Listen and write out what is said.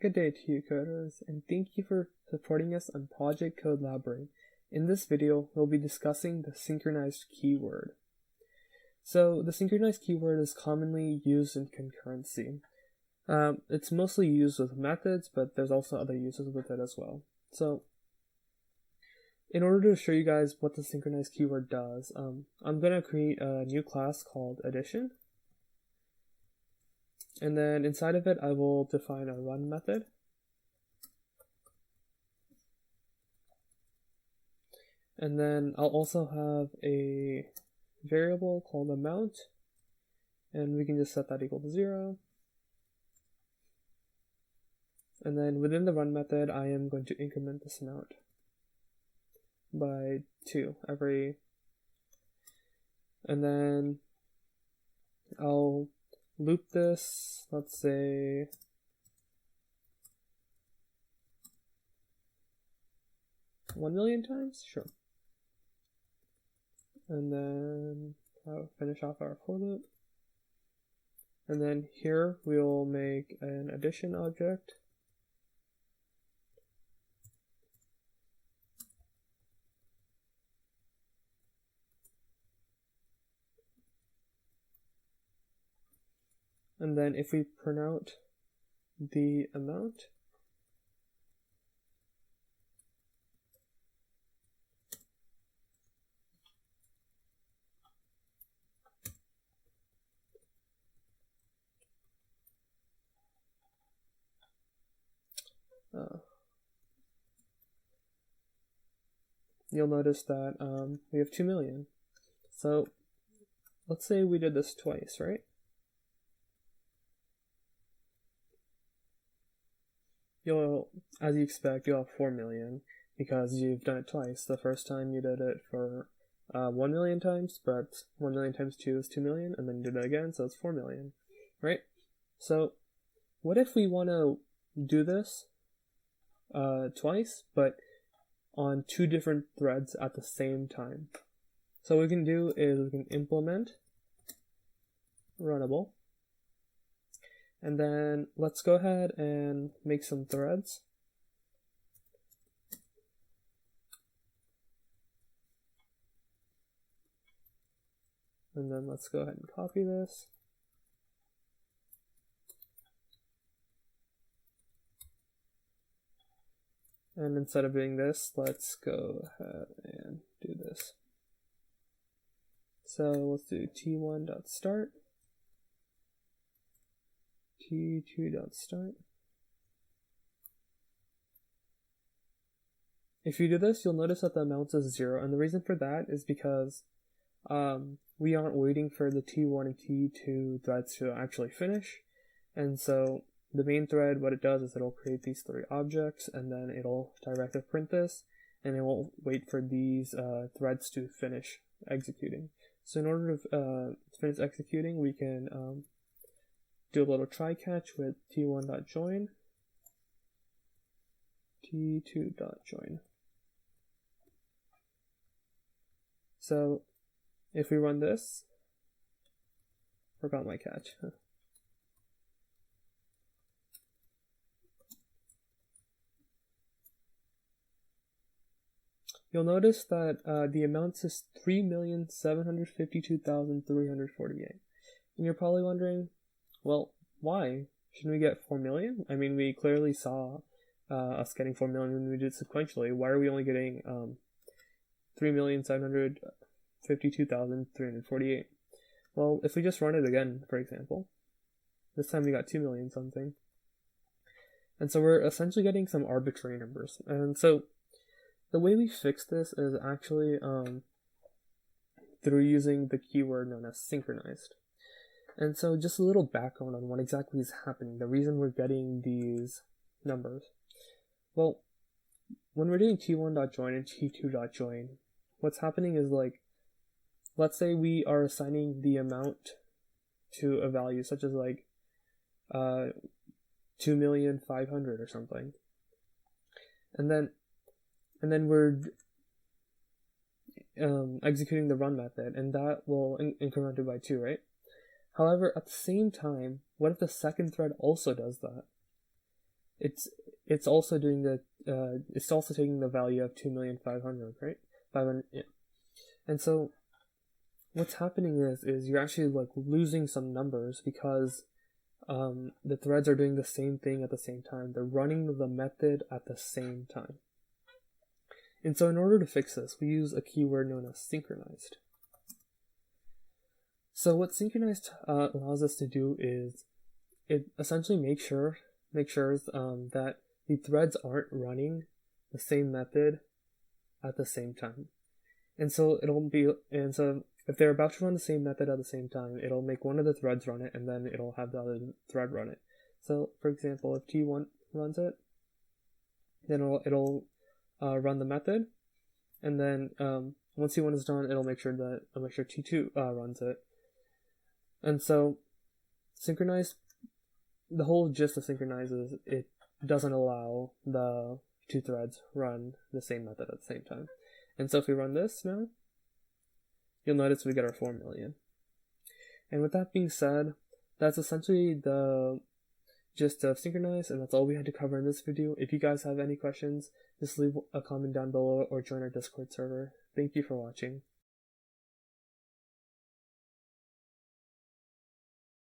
Good day to you, coders, and thank you for supporting us on Project Code Library. In this video, we'll be discussing the synchronized keyword. So, the synchronized keyword is commonly used in concurrency. It's mostly used with methods, but there's also other uses with it as well. So, in order to show you guys what the synchronized keyword does, I'm going to create a new class called addition. And then inside of it, I will define a run method. And then I'll also have a variable called amount, and we can just set that equal to 0. And then within the run method, I am going to increment this amount by 2 every, and then I'll loop this, let's say, one million times, sure. And then I'll finish off our for loop. And then here we'll make an addition object. And then if we print out the amount, you'll notice that we have 2 million. So let's say we did this twice, right? As you expect, you'll have 4 million because you've done it twice. The first time you did it for 1 million times, but 1 million times 2 is 2 million, and then you did it again, so it's 4 million, right? So what if we want to do this twice, but on 2 different threads at the same time? So what we can do is we can implement runnable. And then let's go ahead and make some threads. And then let's go ahead and copy this. And instead of doing this, let's go ahead and do this. So let's do t1.start. t2.start. If you do this, you'll notice that the amount is 0, and the reason for that is because we aren't waiting for the t1 and t2 threads to actually finish. And so the main thread, what it does is it'll create these 3 objects, and then it'll directly print this, and it won't wait for these threads to finish executing. So in order to finish executing, we can do a little try catch with t1.join, t2.join. So if we run this, forgot my catch. You'll notice that the amount is 3,752,348. And you're probably wondering, well, why? Shouldn't we get 4 million? I mean, we clearly saw us getting 4 million when we did sequentially. Why are we only getting 3,752,348? Well, if we just run it again, for example, this time we got 2 million something. And so we're essentially getting some arbitrary numbers. And so the way we fix this is actually through using the keyword known as synchronized. And so just a little background on what exactly is happening, the reason we're getting these numbers. Well, when we're doing t1.join and t2.join, what's happening is, like, let's say we are assigning the amount to a value such as like 2,500,000 or something. And then we're executing the run method, and that will increment it by 2, right? However, at the same time, what if the second thread also does that? it's also doing the it's also taking the value of 2,500,000, right? 500, yeah. And so what's happening is you're actually like losing some numbers because the threads are doing the same thing at the same time. They're running the method at the same time. And so in order to fix this, we use a keyword known as synchronized. So what synchronized allows us to do is it essentially makes sure that the threads aren't running the same method at the same time. And so if they're about to run the same method at the same time, it'll make one of the threads run it, and then it'll have the other thread run it. So for example, if T1 runs it, then it'll run the method, and then once T1 is done, it'll make sure T2 runs it. And so synchronized, the whole gist of synchronized is it doesn't allow the two threads run the same method at the same time. And so if we run this now, you'll notice we get our 4 million. And with that being said, that's essentially the gist of synchronized, and that's all we had to cover in this video. If you guys have any questions, just leave a comment down below or join our Discord server. Thank you for watching.